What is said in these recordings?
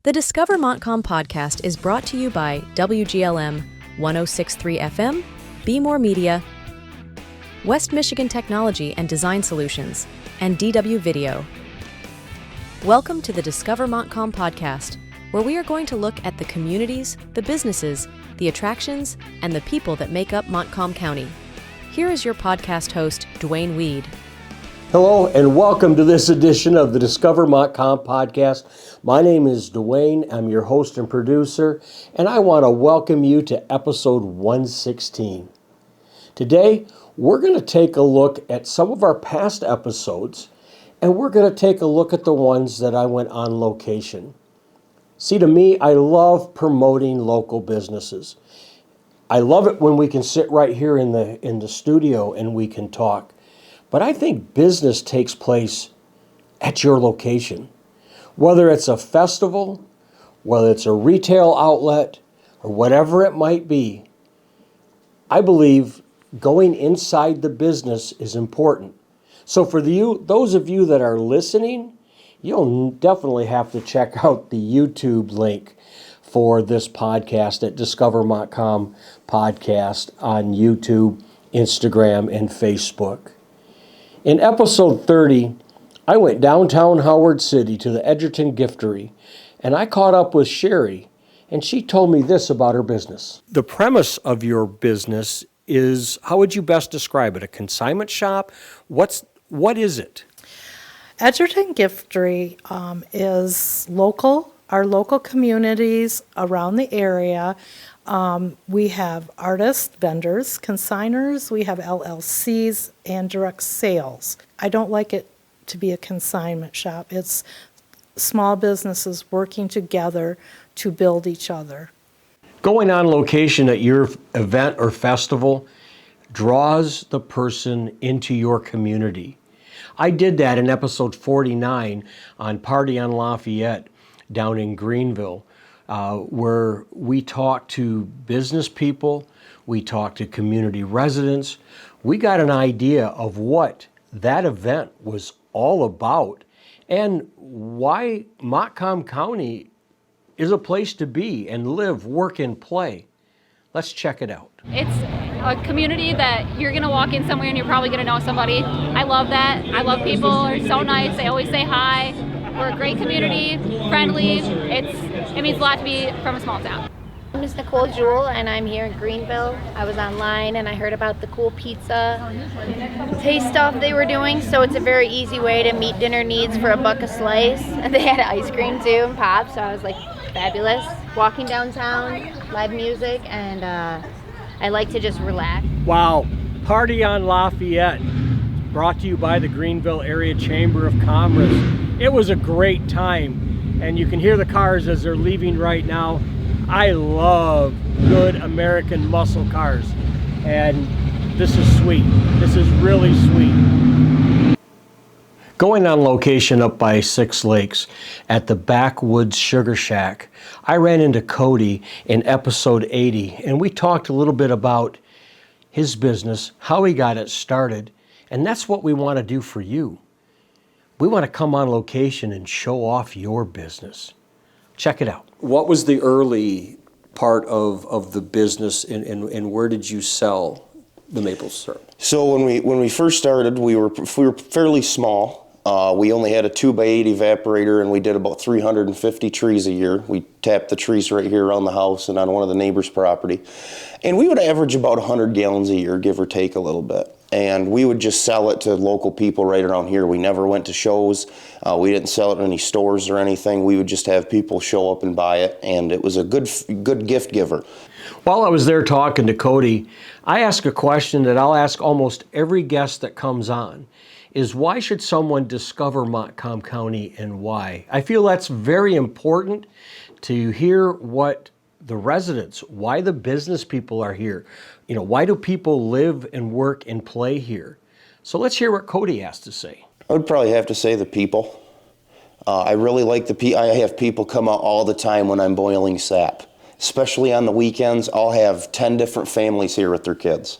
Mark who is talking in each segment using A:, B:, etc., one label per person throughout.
A: The Discover Montcalm Podcast is brought to you by WGLM 106.3 FM, Be More Media, West Michigan Technology and Design Solutions, and DW Video. Welcome to the Discover Montcalm Podcast, where we are going to look at the communities, the businesses, the attractions, and the people that make up Montcalm County. Here is your podcast host, Duane Weed.
B: Hello and welcome to this edition of the Discover Montcalm Podcast. My name is Duane. I'm your host and producer, and I want to welcome you to episode 116. Today, we're going to take a look at some of our past episodes, and we're going to take a look at the ones that I went on location. See, to me, I love promoting local businesses. I love it when we can sit right here in the studio and we can talk. But I think business takes place at your location. Whether it's a festival, whether it's a retail outlet, or whatever it might be, I believe going inside the business is important. So for those of you that are listening, you'll definitely have to check out the YouTube link for this podcast at Discover Montcalm Podcast on YouTube, Instagram, and Facebook. In episode 30, I went downtown Howard City to the Edgerton Giftery, and I caught up with Sherry, and she told me this about her business. The premise of your business is, how would you best describe it? A consignment shop? What is it?
C: Edgerton Giftery is our local communities around the area. We have artists, vendors, consigners, we have LLCs, and direct sales. I don't like it to be a consignment shop. It's small businesses working together to build each other.
B: Going on location at your event or festival draws the person into your community. I did that in episode 49 on Party on Lafayette down in Greenville. Where we talked to business people, we talked to community residents. We got an idea of what that event was all about and why Montcalm County is a place to be and live, work, and play. Let's check it out.
D: It's a community that you're going to walk in somewhere and you're probably going to know somebody. I love that. I love people. They're so nice. They always say hi. We're a great community, friendly. It means a lot to be from a small town.
E: I'm Miss Nicole Jewell, and I'm here in Greenville. I was online and I heard about the cool pizza taste stuff they were doing, so it's a very easy way to meet dinner needs for $1 a slice. And they had ice cream too and pop, so I was like, fabulous. Walking downtown, live music, and I like to just relax.
B: Wow, Party on Lafayette, brought to you by the Greenville Area Chamber of Commerce. It was a great time, and you can hear the cars as they're leaving right now. I love good American muscle cars, and this is sweet. This is really sweet. Going on location up by Six Lakes at the Backwoods Sugar Shack, I ran into Cody in episode 80, and we talked a little bit about his business, how he got it started, and that's what we want to do for you. We want to come on location and show off your business. Check it out. What was the early part of the business, and where did you sell the maple syrup?
F: So when we first started, we were fairly small. We only had a 2x8 evaporator, and we did about 350 trees a year. We tapped the trees right here around the house and on one of the neighbors' property. And we would average about 100 gallons a year, give or take a little bit. And we would just sell it to local people right around here. We never went to shows. We didn't sell it in any stores or anything. We would just have people show up and buy it, and it was a good gift giver.
B: While I was there talking to Cody, I asked a question that I'll ask almost every guest that comes on, is why should someone discover Montcalm County and why? I feel that's very important to hear what the residents, why the business people are here. You know, why do people live and work and play here? So let's hear what Cody has to say.
F: I would probably have to say the people. I really like I have people come out all the time when I'm boiling sap. especially on the weekends, I'll have 10 different families here with their kids.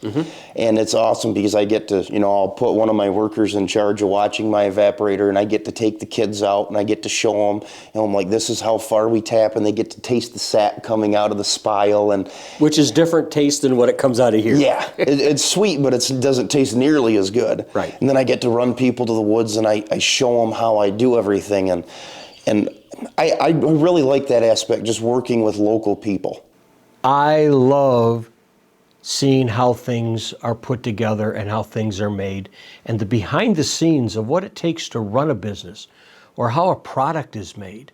F: And it's awesome because I get to, I'll put one of my workers in charge of watching my evaporator, and I get to take the kids out and I get to show them, I'm like, this is how far we tap, and they get to taste the sap coming out of the spile. And
B: which is different taste than what it comes out of here.
F: Yeah, it's sweet, but it doesn't taste nearly as good.
B: Right.
F: And then I get to run people to the woods, and I show them how I do everything. And I really like that aspect, just working with local people.
B: I love seeing how things are put together and how things are made, and the behind the scenes of what it takes to run a business or how a product is made.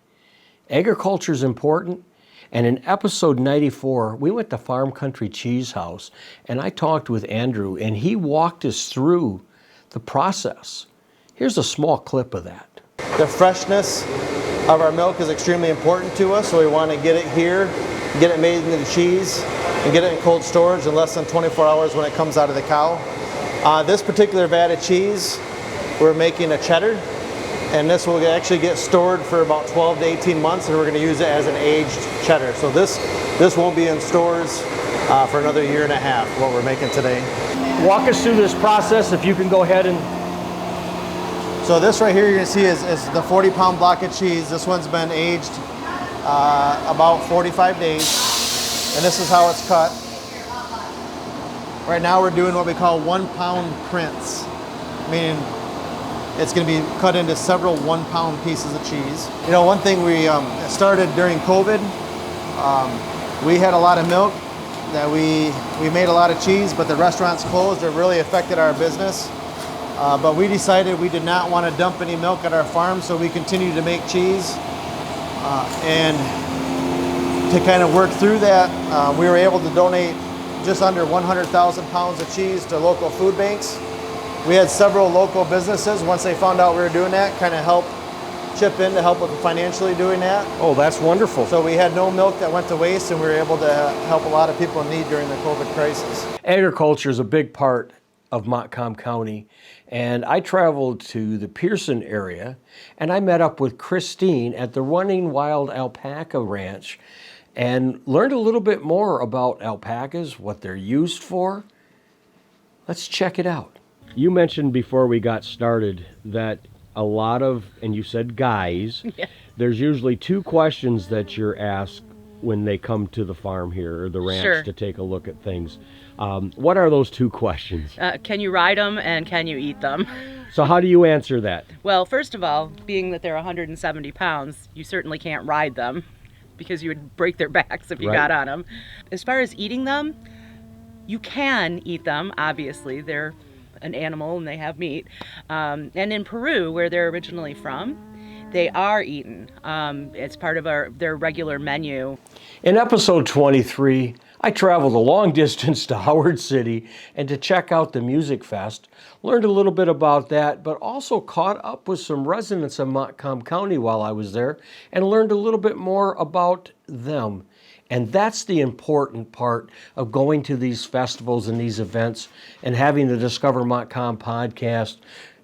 B: Agriculture is important, and in episode 94, we went to Farm Country Cheese House, and I talked with Andrew, and he walked us through the process. Here's a small clip of that.
G: The freshness of our milk is extremely important to us, so we want to get it here, get it made into the cheese, and get it in cold storage in less than 24 hours when it comes out of the cow. This particular vat of cheese, we're making a cheddar, and this will actually get stored for about 12 to 18 months, and we're going to use it as an aged cheddar. So this won't be in stores for another year and a half, what we're making today.
B: Walk us through this process, if you can go ahead and...
G: So this right here you're going to see is the 40-pound block of cheese. This one's been aged about 45 days, and this is how it's cut. Right now we're doing what we call 1-pound prints, meaning it's going to be cut into several 1-pound pieces of cheese. One thing we started during COVID, we had a lot of milk that we made a lot of cheese, but the restaurants closed. It really affected our business. But we decided we did not want to dump any milk at our farm, so we continued to make cheese. And to kind of work through that, we were able to donate just under 100,000 pounds of cheese to local food banks. We had several local businesses, once they found out we were doing that, kind of helped chip in to help with financially doing that.
B: Oh, that's wonderful.
G: So we had no milk that went to waste, and we were able to help a lot of people in need during the COVID crisis.
B: Agriculture is a big part of Montcalm County, and I traveled to the Pearson area, and I met up with Christine at the Running Wild Alpaca Ranch and learned a little bit more about alpacas, what they're used for. Let's check it out. You mentioned before we got started that a lot of, and you said guys, there's usually 2 questions that you're asked when they come to the farm here or the ranch to take a look at things. What are those 2 questions?
H: Can you ride them, and can you eat them?
B: So how do you answer that?
H: Well, first of all, being that they're 170 pounds, you certainly can't ride them because you would break their backs if you got on them. As far as eating them, you can eat them, obviously. They're an animal and they have meat. And in Peru, where they're originally from, they are eaten. It's part of their regular menu.
B: In episode 23, I traveled a long distance to Howard City and to check out the Music Fest, learned a little bit about that, but also caught up with some residents of Montcalm County while I was there and learned a little bit more about them. And that's the important part of going to these festivals and these events and having the Discover Montcalm podcast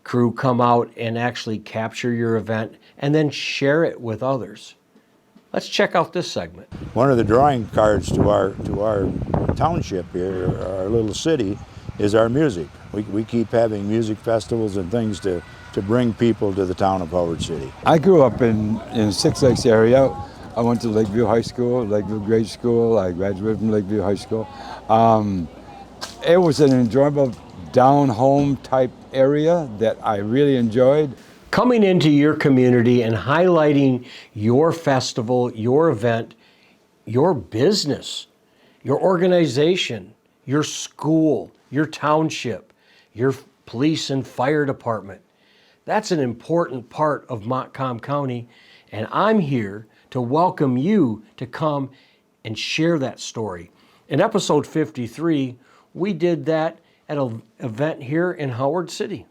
B: crew come out and actually capture your event and then share it with others. Let's check out this segment.
I: One of the drawing cards to our township here, our little city, is our music. We keep having music festivals and things to bring people to the town of Howard City.
J: I grew up in Six Lakes area. I went to Lakeview High School, Lakeview Grade School. I graduated from Lakeview High School. It was an enjoyable down-home type area that I really enjoyed.
B: Coming into your community and highlighting your festival, your event, your business, your organization, your school, your township, your police and fire department. That's an important part of Montcalm County, and I'm here to welcome you to come and share that story. In episode 53, we did that at an event here in Howard City.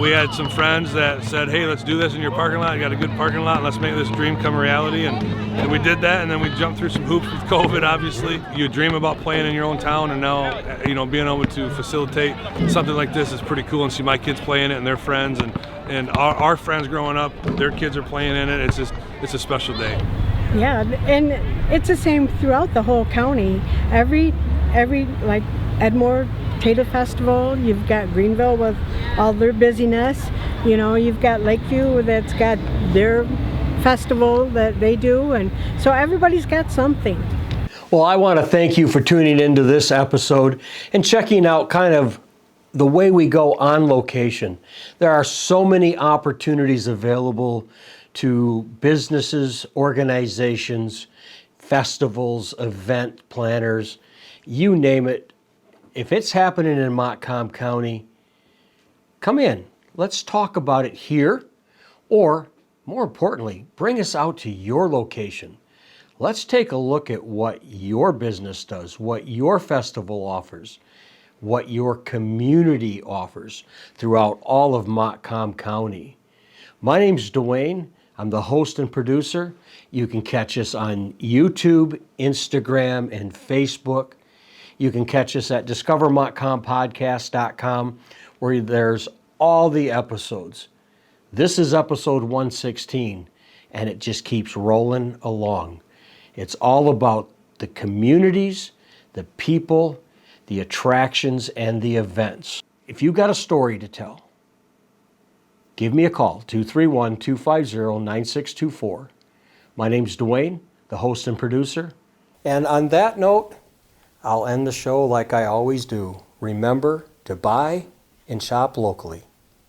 K: We had some friends that said, hey, let's do this in your parking lot. You got a good parking lot. Let's make this dream come reality. And we did that, and then we jumped through some hoops with COVID, obviously. You dream about playing in your own town, and now, being able to facilitate something like this is pretty cool, and see my kids playing it and their friends and our friends growing up, their kids are playing in it. It's a special day.
L: Yeah, and it's the same throughout the whole county. Every like Edmore Potato Festival, you've got Greenville with all their busyness. You've got Lakeview that's got their festival that they do, and so everybody's got something.
B: Well, I want to thank you for tuning into this episode and checking out kind of the way we go on location. There are so many opportunities available to businesses, organizations, festivals, event planners, you name it. If it's happening in Montcalm County, come in. Let's talk about it here, or more importantly, bring us out to your location. Let's take a look at what your business does, what your festival offers, what your community offers throughout all of Montcalm County. My name's Duane. I'm the host and producer. You can catch us on YouTube, Instagram, and Facebook. You can catch us at discovermontcalmpodcast.com, where there's all the episodes. This is episode 116, and it just keeps rolling along. It's all about the communities, the people, the attractions, and the events. If you've got a story to tell, give me a call, 231-250-9624. My name's Duane, the host and producer. And on that note, I'll end the show like I always do. Remember to buy and shop locally.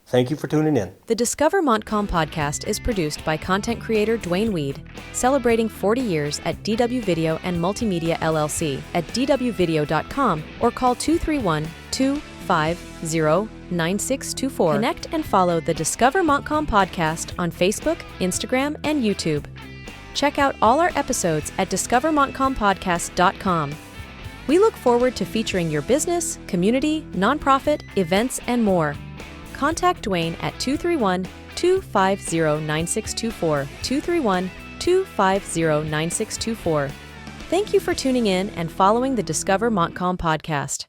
B: Thank you for tuning in.
A: The Discover Montcalm podcast is produced by content creator Duane Weed, celebrating 40 years at DW Video and Multimedia LLC at dwvideo.com, or call 231-250-9624. Connect and follow the Discover Montcalm podcast on Facebook, Instagram, and YouTube. Check out all our episodes at discovermontcalmpodcast.com. We look forward to featuring your business, community, nonprofit, events, and more. Contact Duane at 231-250-9624, 231-250-9624. Thank you for tuning in and following the Discover Montcalm podcast.